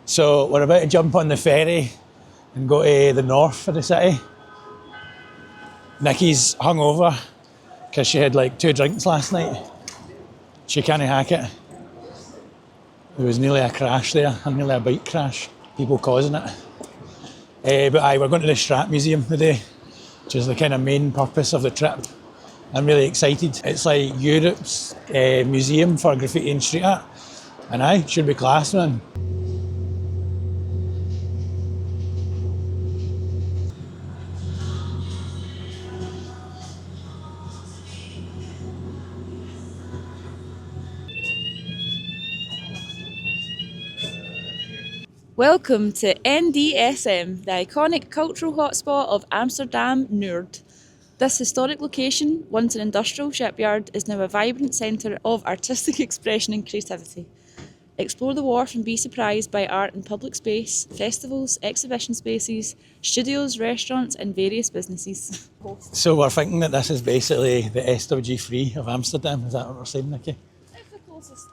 So we're about to jump on the ferry and go to the north of the city. Nikki's hungover because she had like 2 drinks last night. She can't hack it. There was nearly a crash there, nearly a bike crash, people causing it. But we're going to the STRAAT Museum today, which is the kind of main purpose of the trip. I'm really excited. It's like Europe's museum for graffiti and street art. And should be class, man. Welcome to NDSM, the iconic cultural hotspot of Amsterdam Noord. This historic location, once an industrial shipyard, is now a vibrant centre of artistic expression and creativity. Explore the wharf and be surprised by art in public space, festivals, exhibition spaces, studios, restaurants and various businesses. So we're thinking that this is basically the SWG3 of Amsterdam. Is that what we're saying, Nikki? It's the closest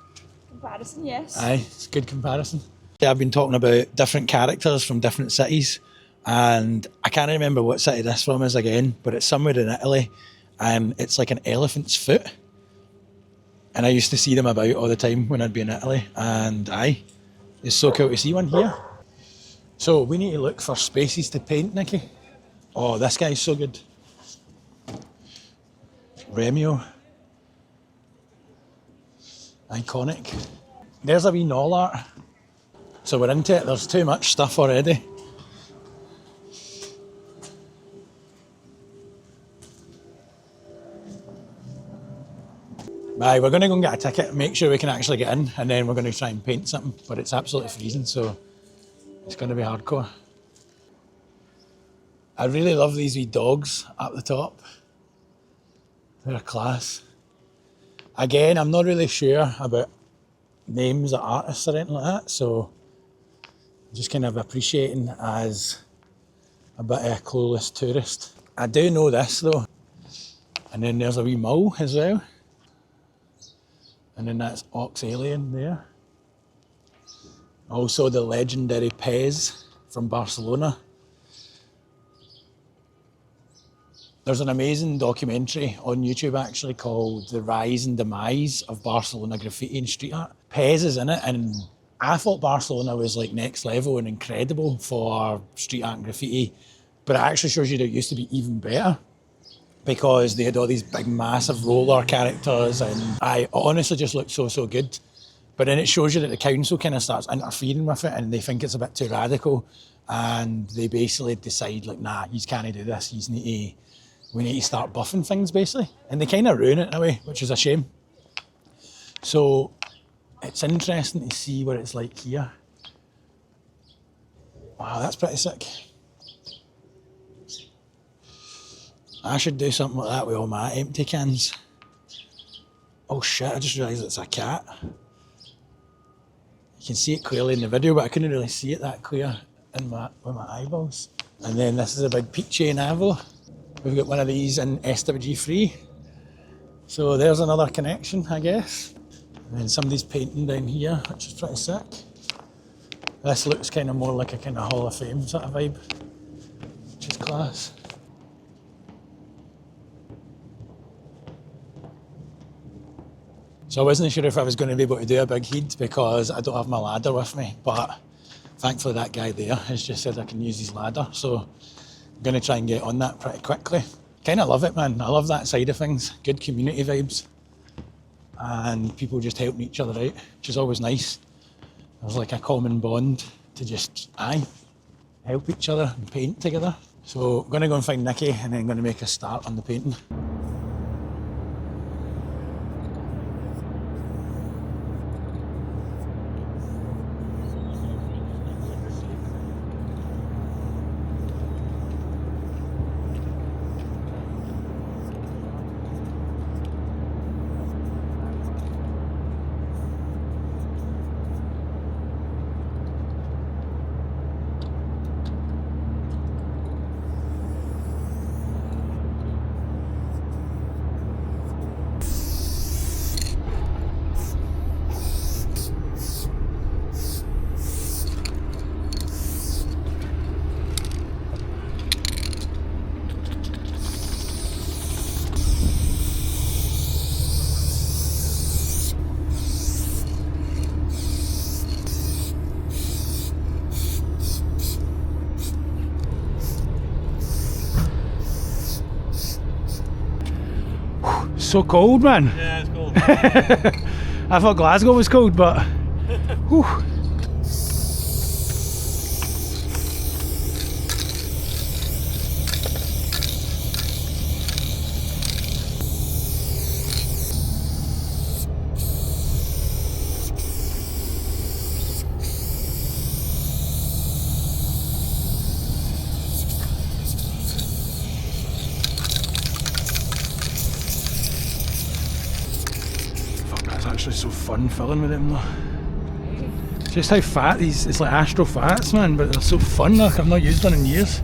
comparison, yes. Aye, it's a good comparison. I've been talking about different characters from different cities, and I can't remember what city this from is again, but it's somewhere in Italy, and it's like an elephant's foot. And I used to see them about all the time when I'd be in Italy, and it's so cool to see one here. So we need to look for spaces to paint, Nikki. Oh, this guy's so good. Remio. Iconic. There's a wee knoll art. So we're into it, there's too much stuff already. We're going to go and get a ticket, make sure we can actually get in, and then we're going to try and paint something, but it's absolutely freezing, so it's going to be hardcore. I really love these wee dogs up the top. They're class. Again, I'm not really sure about names of artists or anything like that, so just kind of appreciating as a bit of a clueless tourist. I do know this though. And then there's a wee mole as well. And then that's Ox Alien there. Also the legendary Pez from Barcelona. There's an amazing documentary on YouTube actually called The Rise and Demise of Barcelona Graffiti and Street Art. Pez is in it, and I thought Barcelona was like next level and incredible for street art and graffiti, but it actually shows you that it used to be even better because they had all these big massive roller characters, and I honestly just looked so good. But then it shows you that the council kind of starts interfering with it and they think it's a bit too radical, and they basically decide like, nah, you can't do this, we need to start buffing things basically. And they kind of ruin it in a way, which is a shame. So it's interesting to see what it's like here. Wow, that's pretty sick. I should do something like that with all my empty cans. Oh shit, I just realised it's a cat. You can see it clearly in the video, but I couldn't really see it that clear with my eyeballs. And then this is a big Peachy and Avo. We've got one of these in SWG3. So there's another connection, I guess. And then somebody's painting down here, which is pretty sick. This looks kind of more like a kind of Hall of Fame sort of vibe, which is class. So I wasn't sure if I was going to be able to do a big heat because I don't have my ladder with me, but thankfully that guy there has just said I can use his ladder, so I'm going to try and get on that pretty quickly. Kind of love it, man. I love that side of things. Good community vibes. And people just helping each other out, which is always nice. There's like a common bond to just, help each other and paint together. So I'm going to go and find Nikki and then going to make a start on the painting. so cold, man. Yeah, it's cold. I thought Glasgow was cold, but whew. It's actually so fun filling with them though. Just how fat these, it's like Astro Fats, man, but they're so fun. Like, I've not used one in years.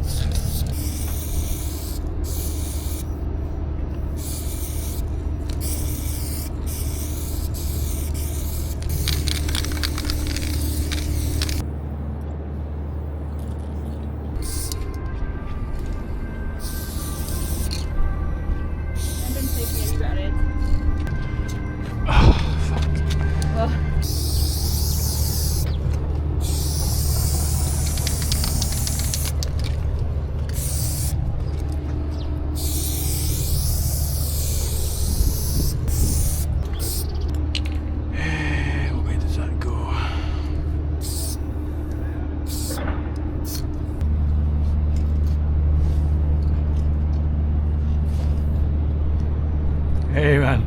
Hey man.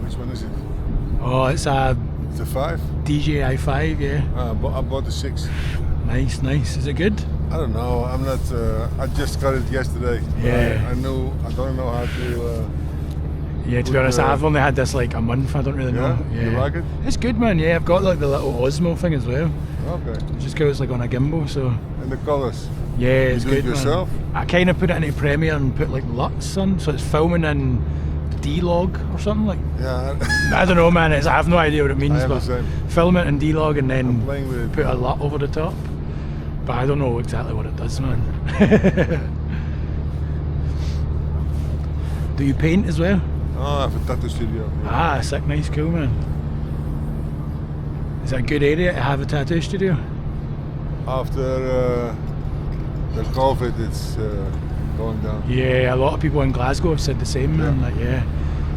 Which one is it? Oh, it's a It's a 5? DJI 5, yeah. I bought the 6. Nice, nice. Is it good? I don't know. I'm not. I just got it yesterday. Yeah. I don't know how to. Yeah, to be honest, I've only had this like a month. I don't really know. Yeah? You like it? It's good, man. Yeah, I've got like the little Osmo thing as well. Okay. Just because it's like on a gimbal, so. And the colors. Yeah, it's You do it good, man. yourself? I kind of put it into Premiere and put like Lux on, so it's filming in D-Log or something like. Yeah. I don't know, man. I have no idea what it means, I have but the same. film it in D-Log and I'm then playing with it. put a LUT over the top. But I don't know exactly what it does, man. Do you paint as well? Oh, I have a tattoo studio. Yeah. Ah, sick, nice, cool, man. Is that a good area to have a tattoo studio? After the COVID, it's going down. Yeah, a lot of people in Glasgow have said the same, man. Yeah. Like, yeah,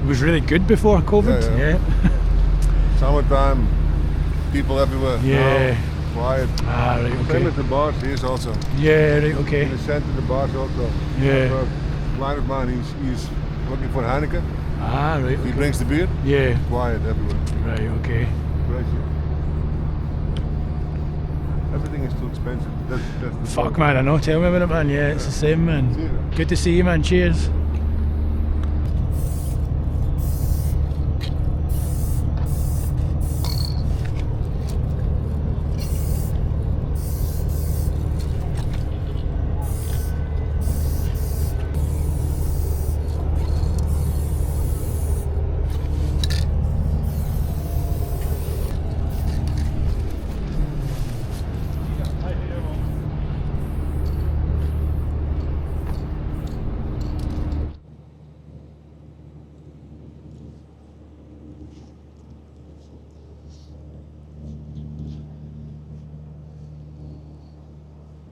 it was really good before COVID. Yeah, yeah. Summertime, people everywhere. Yeah. Now, quiet. Ah, right, Same okay. with the bars. Here's also. Yeah, right, okay. In the center, the bars also. Yeah. I have a client of mine. He's working for Heineken. Ah, right. He Okay. brings the beer. Yeah. Quiet everywhere. Right, okay. Crazy. Everything is too expensive. That's the Fuck, problem. man, I know. Tell me about it, man. Yeah, it's the same, man. See you. Good to see you, man. Cheers.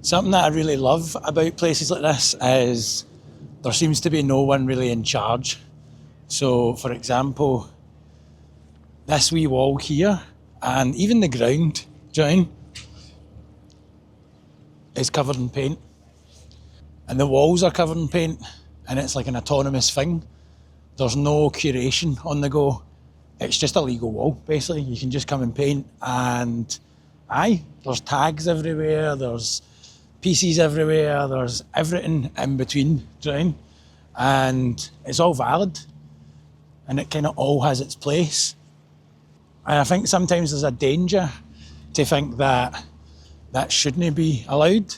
Something that I really love about places like this is there seems to be no one really in charge. So, for example, this wee wall here, and even the ground, do you know what I mean, is covered in paint. And the walls are covered in paint, and it's like an autonomous thing. There's no curation on the go. It's just a legal wall, basically. You can just come and paint, and there's tags everywhere, there's PCs everywhere, there's everything in between, do you know what I mean? And it's all valid, and it kind of all has its place. And I think sometimes there's a danger to think that that shouldn't be allowed,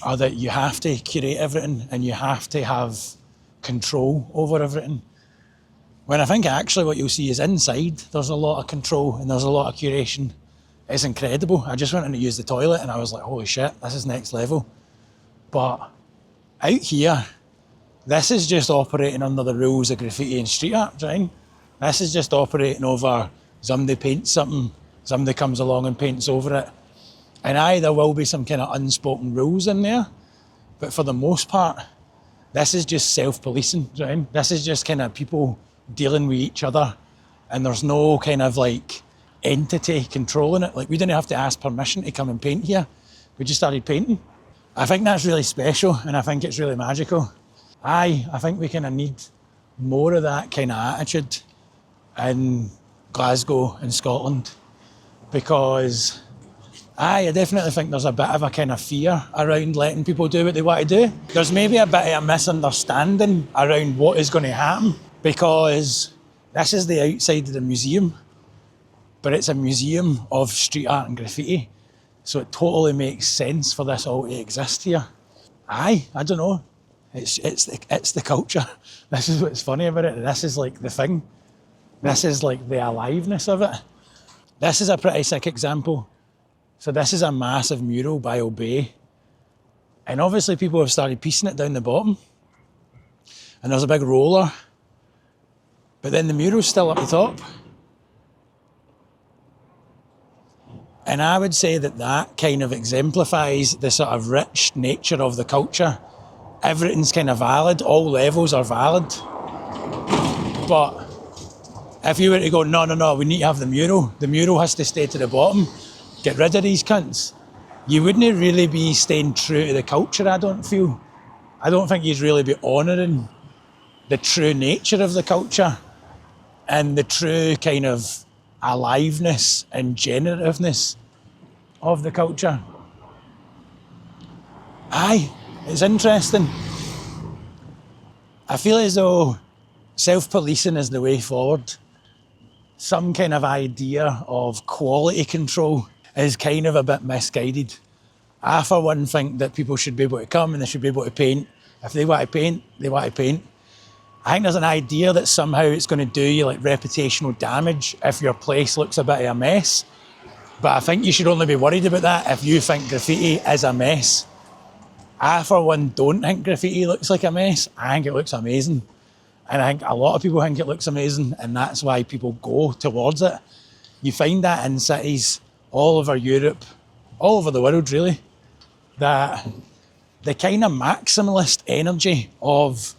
or that you have to curate everything and you have to have control over everything. When I think actually what you'll see is inside there's a lot of control and there's a lot of curation. It's incredible. I just went in to use the toilet and I was like, holy shit, this is next level. But out here, this is just operating under the rules of graffiti and street art, do you know what I mean? This is just operating over somebody paints something, somebody comes along and paints over it. And there will be some kind of unspoken rules in there, But for the most part, this is just self-policing, do you know what I mean? This is just kind of people dealing with each other, and there's no kind of like entity controlling it. Like, we didn't have to ask permission to come and paint here. We just started painting. I think that's really special, and I think it's really magical. I think we kind of need more of that kind of attitude in Glasgow and Scotland, because I definitely think there's a bit of a kind of fear around letting people do what they want to do. There's maybe a bit of a misunderstanding around what is going to happen, because this is the outside of the museum, but it's a museum of street art and graffiti. So it totally makes sense for this all to exist here. I don't know. It's the culture. This is what's funny about it. This is like the thing. This is like the aliveness of it. This is a pretty sick example. So this is a massive mural by Obey. And obviously people have started piecing it down the bottom. And there's a big roller. But then the mural's still up the top. And I would say that kind of exemplifies the sort of rich nature of the culture. Everything's kind of valid, all levels are valid. But if you were to go, no, we need to have the mural has to stay to the bottom, get rid of these cunts, you wouldn't really be staying true to the culture, I don't feel. I don't think you'd really be honouring the true nature of the culture and the true kind of aliveness and generativeness of the culture. It's interesting. I feel as though self-policing is the way forward. Some kind of idea of quality control is kind of a bit misguided. I, for one, think that people should be able to come and they should be able to paint. If they want to paint, they want to paint. I think there's an idea that somehow it's going to do you like reputational damage if your place looks a bit of a mess. But I think you should only be worried about that if you think graffiti is a mess. I, for one, don't think graffiti looks like a mess. I think it looks amazing. And I think a lot of people think it looks amazing, and that's why people go towards it. You find that in cities all over Europe, all over the world really, that the kind of maximalist energy of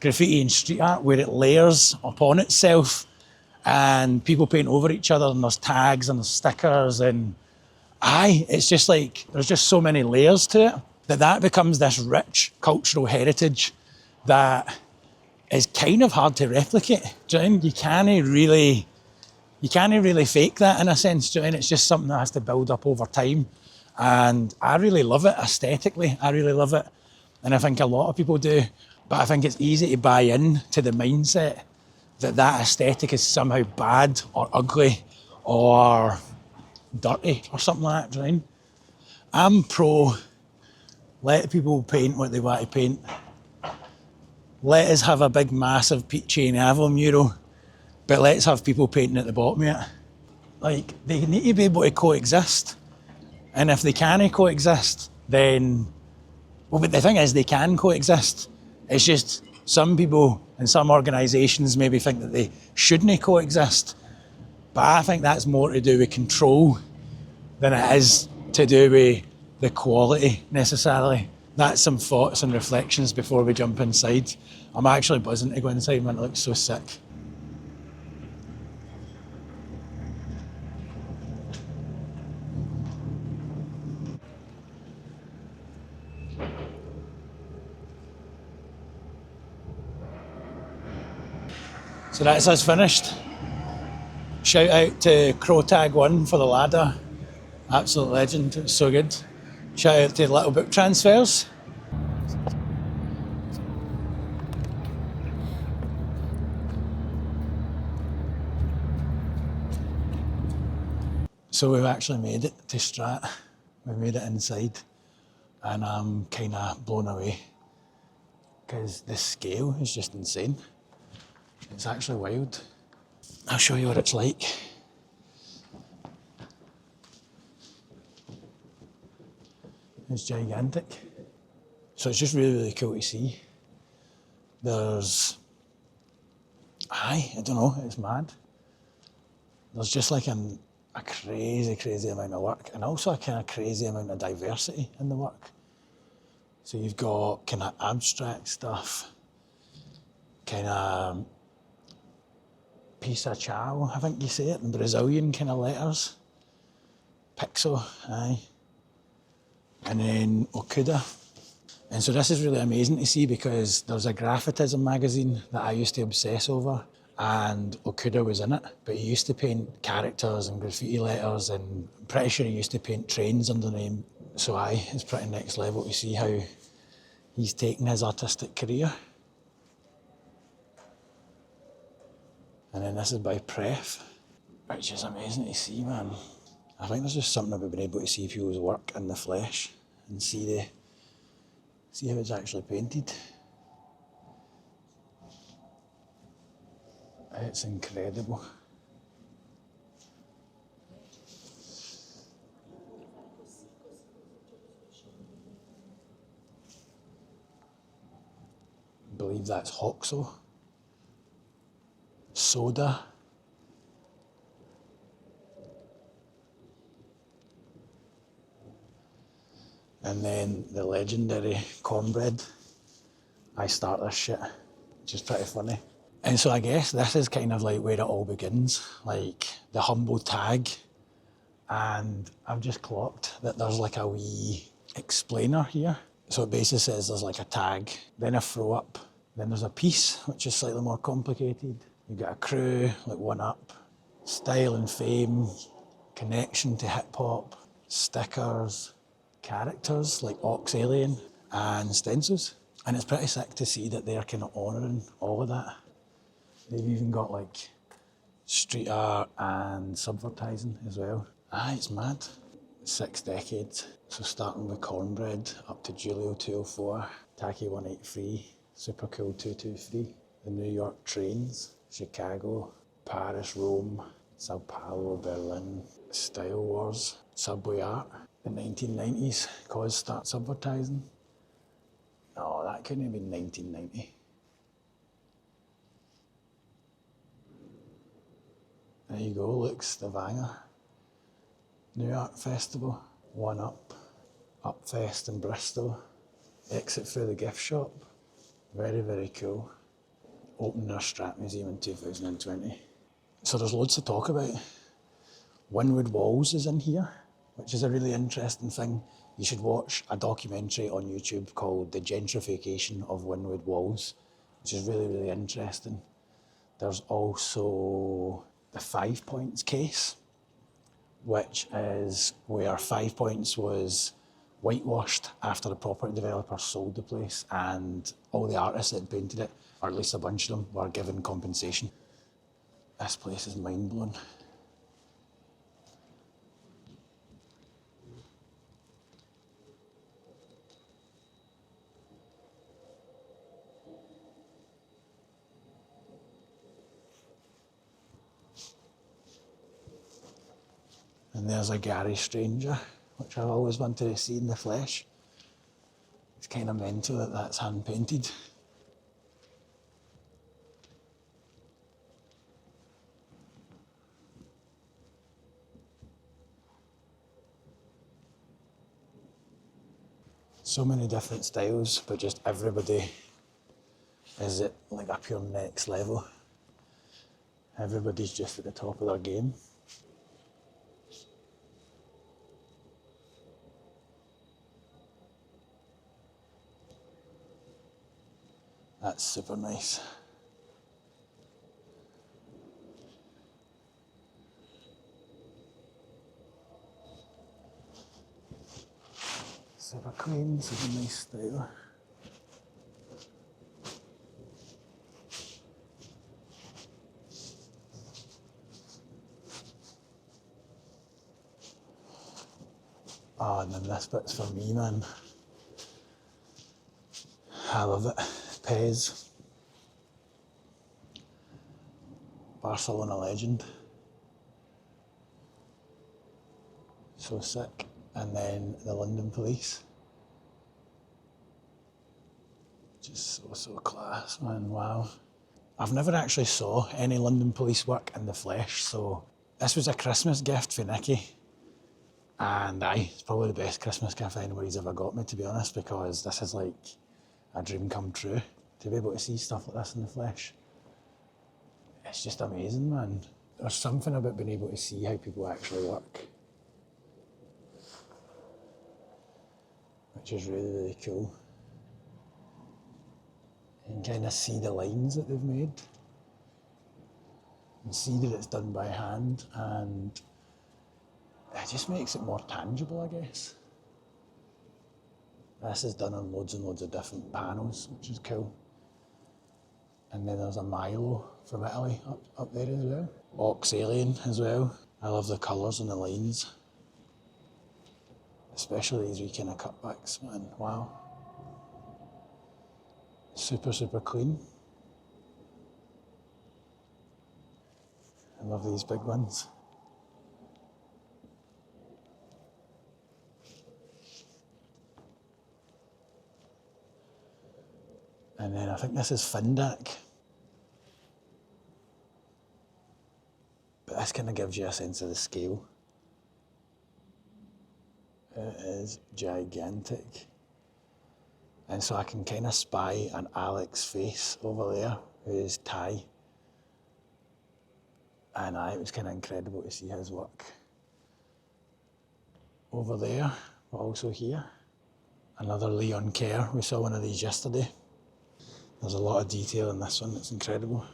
graffiti and street art, where it layers upon itself and people paint over each other and there's tags and there's stickers and it's just like, there's just so many layers to it that becomes this rich cultural heritage that is kind of hard to replicate. Do you know what I mean? You can't really fake that in a sense. Do you know what I mean? It's just something that has to build up over time. And I really love it aesthetically. I really love it. And I think a lot of people do. But I think it's easy to buy in to the mindset that aesthetic is somehow bad or ugly or dirty or something like that. Do you know what I mean? I'm pro let people paint what they want to paint. Let us have a big, massive Peachy and Avo mural, but let's have people painting at the bottom of it. Like, they need to be able to coexist. And if they can't coexist, then, well, but the thing is, they can coexist. It's just some people and some organisations maybe think that they shouldn't coexist. But I think that's more to do with control than it is to do with the quality necessarily. That's some thoughts and reflections before we jump inside. I'm actually buzzing to go inside, man, it looks so sick. So that's us finished. Shout out to Crowtag1 for the ladder. Absolute legend, it was so good. Shout out to LittleBookTransfers. So we've actually made it to STRAAT. We've made it inside and I'm kind of blown away because the scale is just insane. It's actually wild. I'll show you what it's like. It's gigantic. So it's just really, really cool to see. There's, I don't know, it's mad. There's just like a crazy, crazy amount of work and also a kind of crazy amount of diversity in the work. So you've got kind of abstract stuff, kind of Pisa Ciao, I think you say it, in Brazilian kind of letters. Pixel, aye. And then Okuda. And so this is really amazing to see because there's a graphitism magazine that I used to obsess over and Okuda was in it, but he used to paint characters and graffiti letters and I'm pretty sure he used to paint trains under the name. So aye, it's pretty next level to see how he's taken his artistic career. And then this is by Pref, which is amazing to see, man. I think there's just something about being able to see people's work in the flesh and see how it's actually painted. It's incredible. I believe that's Hoxo. Soda. And then the legendary cornbread. I start this shit, which is pretty funny. And so I guess this is kind of like where it all begins, like the humble tag. And I've just clocked that there's like a wee explainer here. So it basically says there's like a tag, then a throw up, then there's a piece, which is slightly more complicated. You've got a crew, like one up, style and fame, connection to hip hop, stickers, characters like Ox Alien and stencils. And it's pretty sick to see that they're kind of honouring all of that. They've even got like street art and subvertising as well. It's mad. 6 decades. So starting with Cornbread up to Julio 204, Tacky 183, Super Cool 223, the New York trains, Chicago, Paris, Rome, Sao Paulo, Berlin, Style Wars, Subway Art. The 1990s, cause start subvertising. No, that couldn't have been 1990. There you go, look, Stavanger. New Art Festival, One Up, Upfest in Bristol, exit through the gift shop. Very, very cool. Opened our STRAAT Museum in 2020. So there's loads to talk about. Winwood Walls is in here, which is a really interesting thing. You should watch a documentary on YouTube called The Gentrification of Winwood Walls, which is really, really interesting. There's also the 5 Points case, which is where 5 Points was whitewashed after the property developer sold the place and all the artists that painted it, or at least a bunch of them, were given compensation. This place is mind-blowing. And there's a Gary Stranger, which I've always wanted to see in the flesh. It's kind of mental that that's hand-painted. So many different styles, but just everybody is at like a pure next level. Everybody's just at the top of their game. That's super nice. Super clean, super nice style. Oh, and then this bit's for me, man. I love it. Pez. Barcelona legend. So sick. And then the London Police. Just so class, man, wow. I've never actually saw any London Police work in the flesh, so this was a Christmas gift for Nikki. And it's probably the best Christmas gift anybody's ever got me, to be honest, because this is like a dream come true. To be able to see stuff like this in the flesh, it's just amazing, man. There's something about being able to see how people actually work, which is really, really cool. You can kind of see the lines that they've made and see that it's done by hand, and it just makes it more tangible, I guess. This is done on loads and loads of different panels, which is cool. And then there's a Milo from Italy up there as well. Ox Alien as well. I love the colours and the lines. Especially these wee kind of cutbacks, man, wow. Super, super clean. I love these big ones. And then I think this is Findak. But this kind of gives you a sense of the scale. It is gigantic. And so I can kind of spy an Alex face over there, who is Thai. And it was kind of incredible to see his work over there, but also here. Another Leon Kerr, we saw one of these yesterday. There's a lot of detail in this one, it's incredible.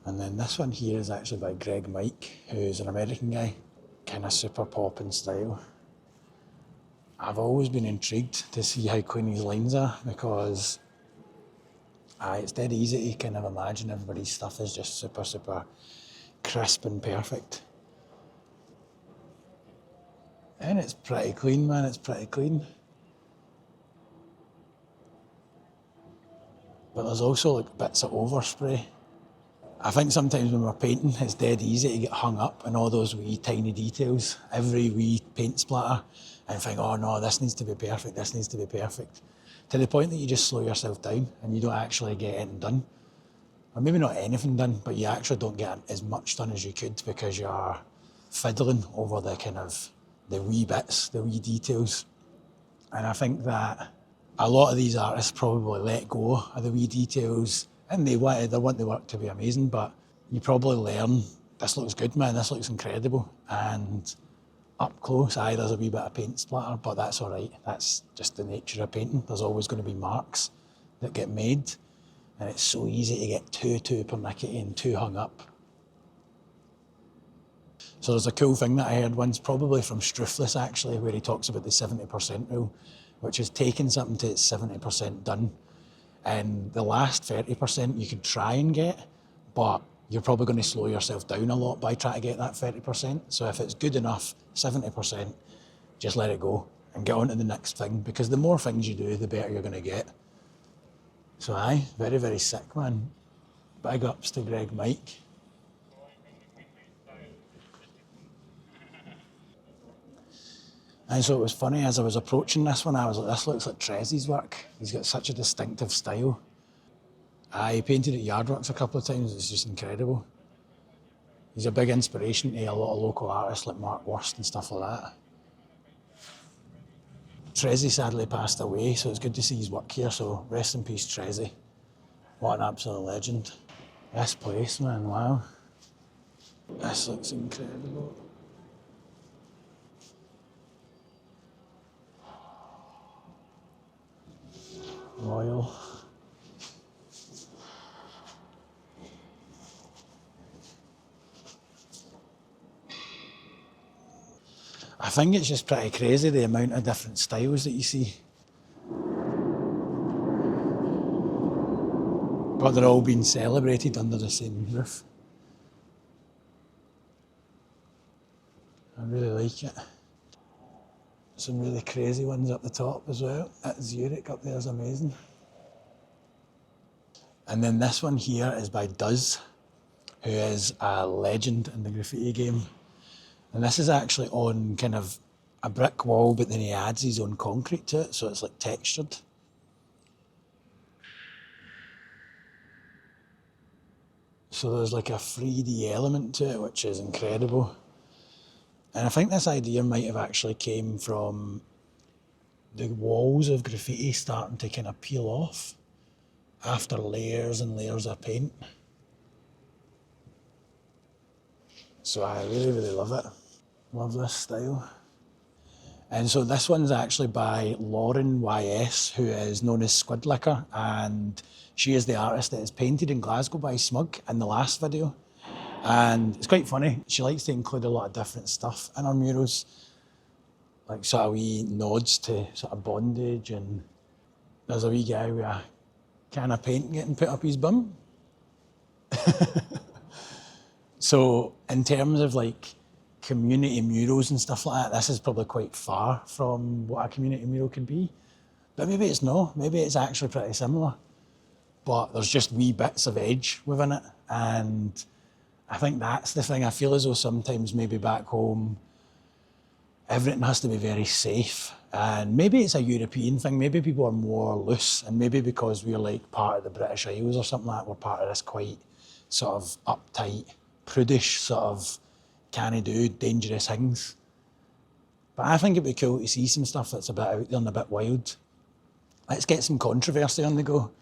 And then this one here is actually by Greg Mike, who's an American guy, kind of super pop in style. I've always been intrigued to see how clean his lines are, because it's dead easy to kind of imagine everybody's stuff is just super, super crisp and perfect. And it's pretty clean, man, it's pretty clean. But there's also like bits of overspray. I think sometimes when we're painting, it's dead easy to get hung up in all those wee tiny details, every wee paint splatter, and think, oh no, this needs to be perfect, this needs to be perfect. To the point that you just slow yourself down and you don't actually get anything done. Or maybe not anything done, but you actually don't get as much done as you could because you're fiddling over the kind of the wee bits, the wee details. And I think that a lot of these artists probably let go of the wee details, and they want the work to be amazing, but you probably learn, this looks good, man, this looks incredible. And up close, there's a wee bit of paint splatter, but that's all right. That's just the nature of painting. There's always going to be marks that get made, and it's so easy to get too pernickety and too hung up. So there's a cool thing that I heard once, probably from Strufless actually, where he talks about the 70% rule, which is taking something to its 70% done. And the last 30% you could try and get, but you're probably going to slow yourself down a lot by trying to get that 30%. So if it's good enough, 70%, just let it go and get on to the next thing, because the more things you do, the better you're going to get. So very, very sick, man. Big ups to Greg Mike. And so it was funny, as I was approaching this one, I was like, this looks like Trezzy's work. He's got such a distinctive style. I painted at Yardworks a couple of times, it's just incredible. He's a big inspiration to a lot of local artists like Mark Wurst and stuff like that. Trezzy sadly passed away, so it's good to see his work here, so rest in peace, Trezzy. What an absolute legend. This place, man, wow. This looks incredible. Royal. I think it's just pretty crazy the amount of different styles that you see. But they're all being celebrated under the same roof. I really like it. Some really crazy ones up the top as well. That Zurich up there is amazing. And then this one here is by Duz, who is a legend in the graffiti game. And this is actually on kind of a brick wall, but then he adds his own concrete to it, so it's like textured. So there's like a 3D element to it, which is incredible. And I think this idea might have actually came from the walls of graffiti starting to kind of peel off after layers and layers of paint. So I really, really love it. Love this style. And so this one's actually by Lauren YS, who is known as Squid Liquor, and she is the artist that is painted in Glasgow by Smug in the last video. And it's quite funny. She likes to include a lot of different stuff in her murals, like sort of wee nods to sort of bondage, and there's a wee guy with a can of paint getting put up his bum. So in terms of like community murals and stuff like that, this is probably quite far from what a community mural could be. But maybe it's not, maybe it's actually pretty similar. But there's just wee bits of edge within it. And I think that's the thing. I feel as though sometimes maybe back home, everything has to be very safe. And maybe it's a European thing. Maybe people are more loose. And maybe because we're like part of the British Isles or something like that, we're part of this quite sort of uptight, prudish sort of can't do dangerous things. But I think it'd be cool to see some stuff that's a bit out there and a bit wild. Let's get some controversy on the go.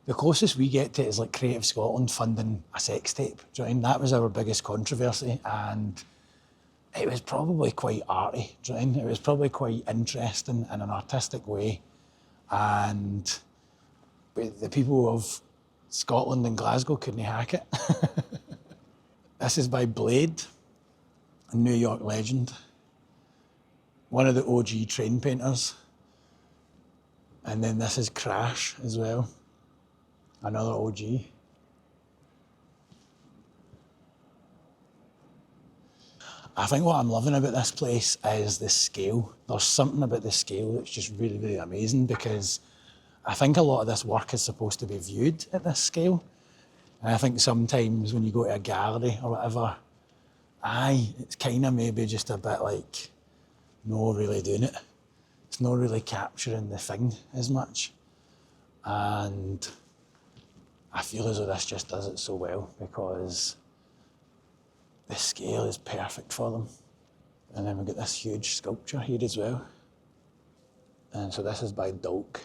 The closest we get to it is like Creative Scotland funding a sex tape. Do you know what I mean? That was our biggest controversy, and it was probably quite arty. Do you know what I mean? It was probably quite interesting in an artistic way, and the people of Scotland and Glasgow couldn't hack it. This is by Blade, a New York legend, one of the OG train painters. And then this is Crash as well, another OG. I think what I'm loving about this place is the scale. There's something about the scale that's just really, really amazing, because I think a lot of this work is supposed to be viewed at this scale. And I think sometimes when you go to a gallery or whatever, it's kind of maybe just a bit like, no really doing it. It's not really capturing the thing as much. And I feel as though this just does it so well, because the scale is perfect for them. And then we've got this huge sculpture here as well. And so this is by Dulk.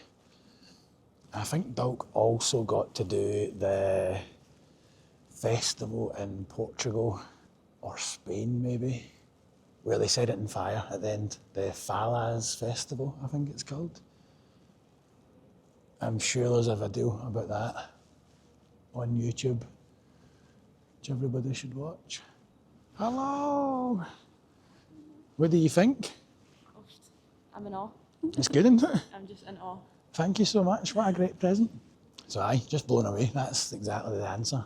I think Dulk also got to do the festival in Portugal or Spain maybe, where they set it in fire at the end. The Fallas Festival, I think it's called. I'm sure there's a video about that on YouTube, which everybody should watch. Hello! What do you think? I'm in awe. It's good, isn't it? I'm just in awe. Thank you so much. What a great present. So just blown away. That's exactly the answer.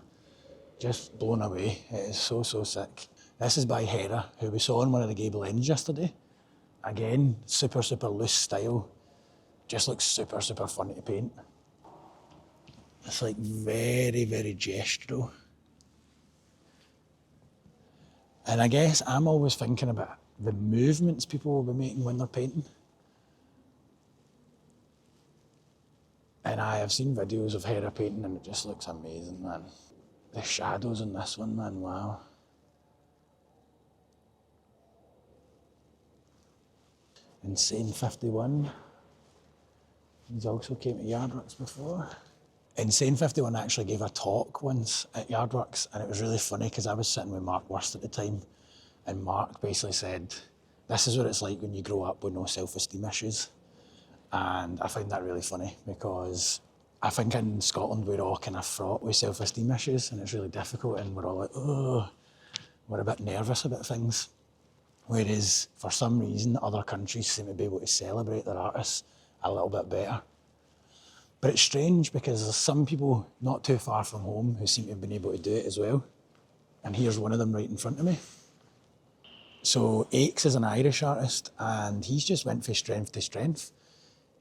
Just blown away. It is so, so sick. This is by Hera, who we saw in one of the Gable Ends yesterday. Again, super, super loose style. Just looks super, super fun to paint. It's like very, very gestural. And I guess I'm always thinking about the movements people will be making when they're painting. And I have seen videos of Hera painting and it just looks amazing, man. The shadows in this one, man, wow. Insane 51. He's also came to Yardworks before. Insane 51 actually gave a talk once at Yardworks, and it was really funny because I was sitting with Mark Wurst at the time, and Mark basically said, this is what it's like when you grow up with no self-esteem issues. And I find that really funny, because I think in Scotland we're all kind of fraught with self-esteem issues, and it's really difficult, and we're all like, oh, we're a bit nervous about things. Whereas for some reason other countries seem to be able to celebrate their artists a little bit better. But it's strange because there's some people not too far from home who seem to have been able to do it as well. And here's one of them right in front of me. So Aches is an Irish artist and he's just went from strength to strength.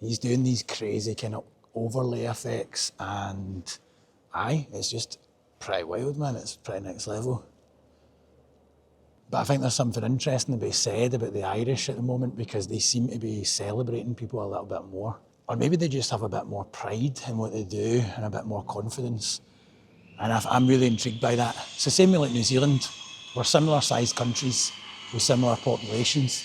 He's doing these crazy kind of overlay effects and it's just pretty wild, man. It's pretty next level. But I think there's something interesting to be said about the Irish at the moment because they seem to be celebrating people a little bit more. Or maybe they just have a bit more pride in what they do and a bit more confidence. And I'm really intrigued by that. It's the same with like New Zealand. We're similar sized countries with similar populations.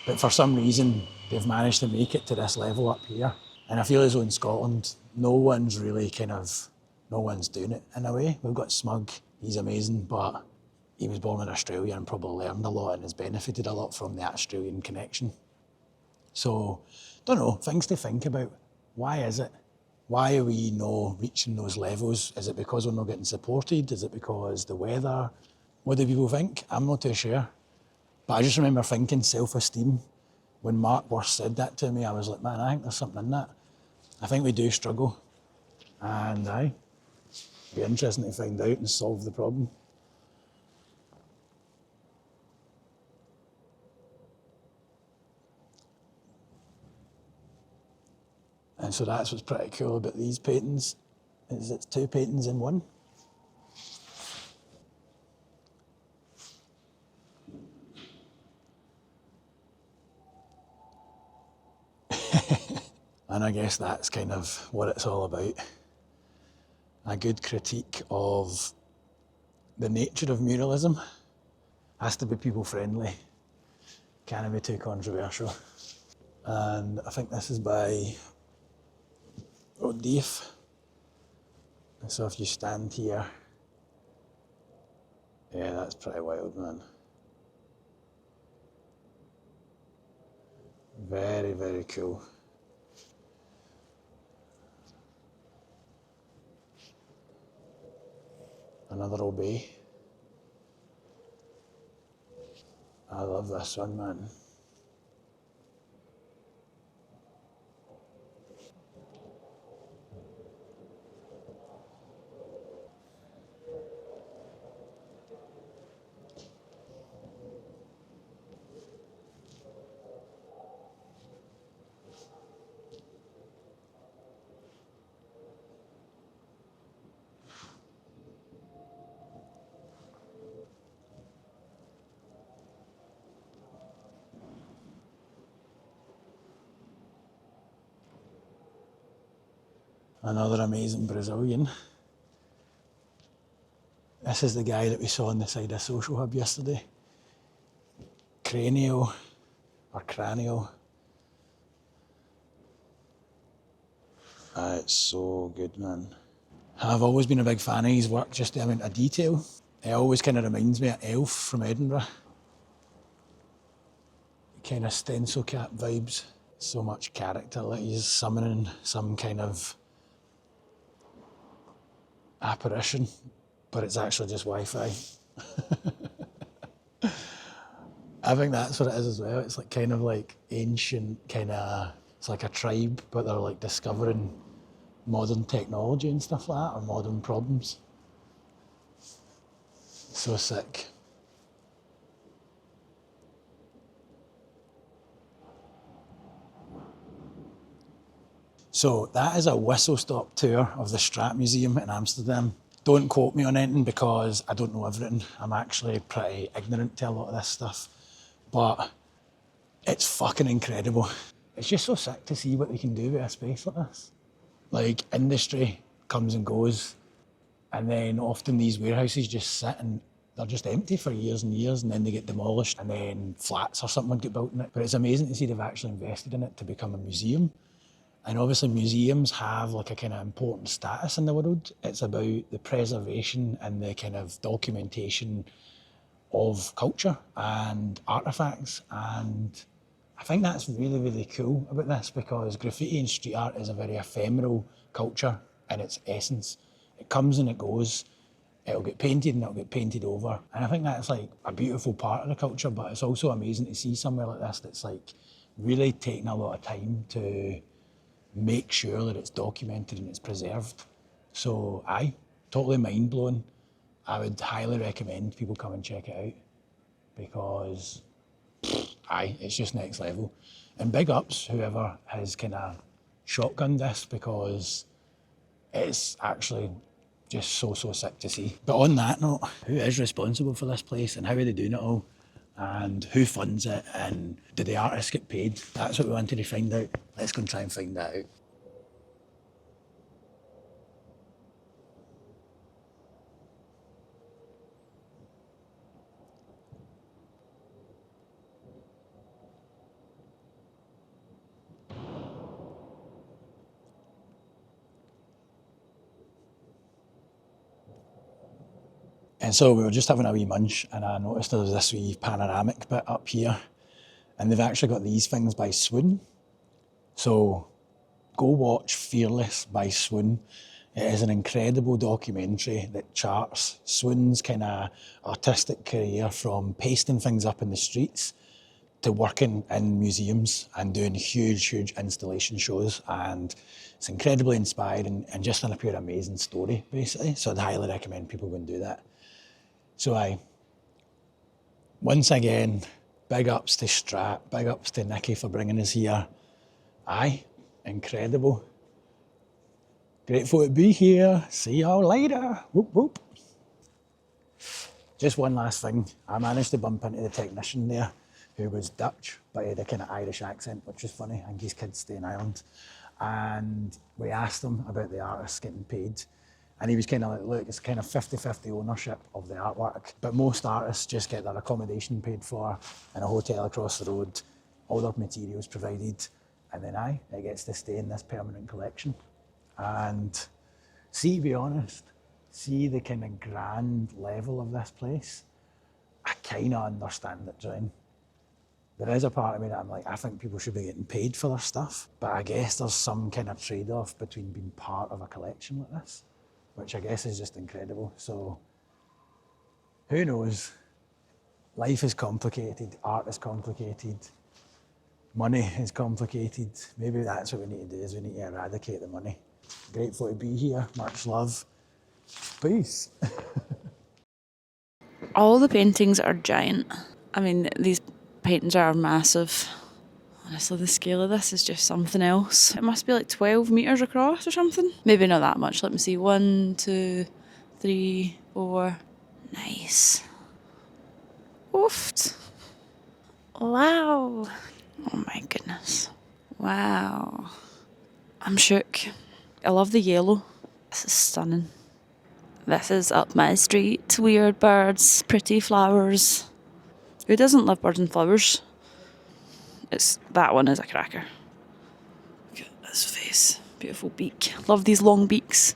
But for some reason, they've managed to make it to this level up here. And I feel as though in Scotland, no one's doing it in a way. We've got Smug, he's amazing, but he was born in Australia and probably learned a lot and has benefited a lot from that Australian connection. So, don't know, things to think about. Why is it? Why are we not reaching those levels? Is it because we're not getting supported? Is it because the weather? What do people think? I'm not too sure. But I just remember thinking self-esteem. When Mark Worth said that to me, I was like, man, I think there's something in that. I think we do struggle. And it'd be interesting to find out and solve the problem. And so that's what's pretty cool about these paintings, is it's 2 paintings in one. And I guess that's kind of what it's all about. A good critique of the nature of muralism. Has to be people friendly. Can't be too controversial. And I think this is by O'Deef. So if you stand here, yeah, that's pretty wild, man. Very, very cool. Another obey. I love this one, man. Another amazing Brazilian. This is the guy that we saw on the side of Social Hub yesterday. Cranial. It's so good, man. I've always been a big fan of his work, just the amount of detail. It always kind of reminds me of Elf from Edinburgh. Kind of stencil cap vibes. So much character, like he's summoning some kind of apparition, but it's actually just Wi-Fi. I think that's what it is as well. It's like kind of like ancient, it's like a tribe, but they're like discovering modern technology and stuff like that, or modern problems. So sick. So that is a whistle-stop tour of the STRAAT Museum in Amsterdam. Don't quote me on anything because I don't know everything. I'm actually pretty ignorant to a lot of this stuff. But it's fucking incredible. It's just so sick to see what they can do with a space like this. Like, industry comes and goes, and then often these warehouses just sit and they're just empty for years and years, and then they get demolished, and then flats or something would get built in it. But it's amazing to see they've actually invested in it to become a museum. And obviously museums have like a kind of important status in the world. It's about the preservation and the kind of documentation of culture and artefacts. And I think that's really, really cool about this, because graffiti and street art is a very ephemeral culture in its essence. It comes and it goes. It'll get painted and it'll get painted over. And I think that's like a beautiful part of the culture, but it's also amazing to see somewhere like this that's like really taking a lot of time to make sure that it's documented and it's preserved. So totally mind-blowing. I would highly recommend people come and check it out. because, aye, it's just next level. And big ups whoever has kind of shotgunned this, because it's actually just so sick to see. But on that note, who is responsible for this place and how are they doing it all? And who funds it, and do the artists get paid? That's what we wanted to find out. Let's go and try and find that out. And so we were just having a wee munch, and I noticed there was this wee panoramic bit up here, and they've actually got these things by Swoon. So go watch Fearless by Swoon. It is an incredible documentary that charts Swoon's kind of artistic career from pasting things up in the streets to working in museums and doing huge installation shows. And it's incredibly inspiring and just a pure amazing story, basically. So I'd highly recommend people go and do that. So once again, big ups to STRAAT, big ups to Nikki for bringing us here. Incredible. Grateful to be here. See y'all later. Whoop whoop. Just one last thing. I managed to bump into the technician there, who was Dutch, but he had a kind of Irish accent, which is funny. I think his kids stay in Ireland. And we asked him about the artists getting paid. And he was kind of like, look, it's kind of 50-50 ownership of the artwork. But most artists just get their accommodation paid for in a hotel across the road, all their materials provided, and then it gets to stay in this permanent collection. And see, to be honest, see the kind of grand level of this place, I kind of understand it, John. There is a part of me that I'm like, I think people should be getting paid for their stuff, but I guess there's some kind of trade-off between being part of a collection like this, which I guess is just incredible. So, who knows? Life is complicated, art is complicated, money is complicated. Maybe that's what we need to do, is we need to eradicate the money. Grateful to be here, much love. Peace. All the paintings are giant. I mean, these paintings are massive. Honestly, the scale of this is just something else. It must be like 12 metres across or something. Maybe not that much. Let me see. 1, 2, 3, 4. Nice. Oofed. Wow. Oh my goodness. Wow. I'm shook. I love the yellow. This is stunning. This is up my street. Weird birds, pretty flowers. Who doesn't love birds and flowers? That one is a cracker. Look at his face. Beautiful beak. Love these long beaks.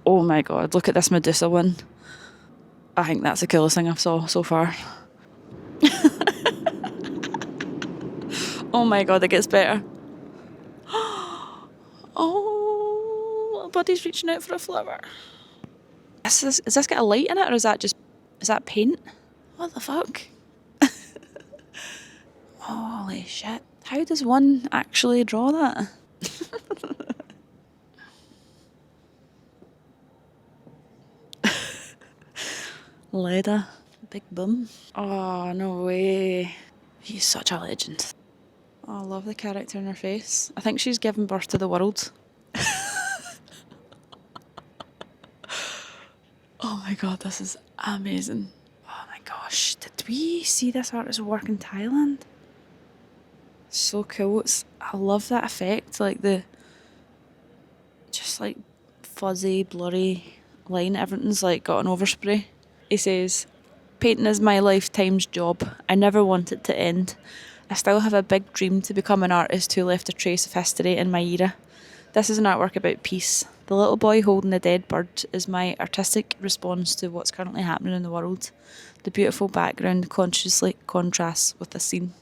Oh my god, look at this Medusa one. I think that's the coolest thing I've saw so far. Oh my god, it gets better. Oh, little buddy's reaching out for a flower. Is this got a light in it, or is that paint? What the fuck? Holy shit. How does one actually draw that? Leda. Big bum. Oh, no way. He's such a legend. Oh, I love the character in her face. I think she's given birth to the world. Oh my god, this is amazing. Oh my gosh, did we see this artist's work in Thailand? So cool. I love that effect, like the just like fuzzy, blurry line. Everything's like got an overspray. He says, "Painting is my lifetime's job. I never want it to end. I still have a big dream to become an artist who left a trace of history in my era. This is an artwork about peace. The little boy holding the dead bird is my artistic response to what's currently happening in the world. The beautiful background consciously contrasts with the scene."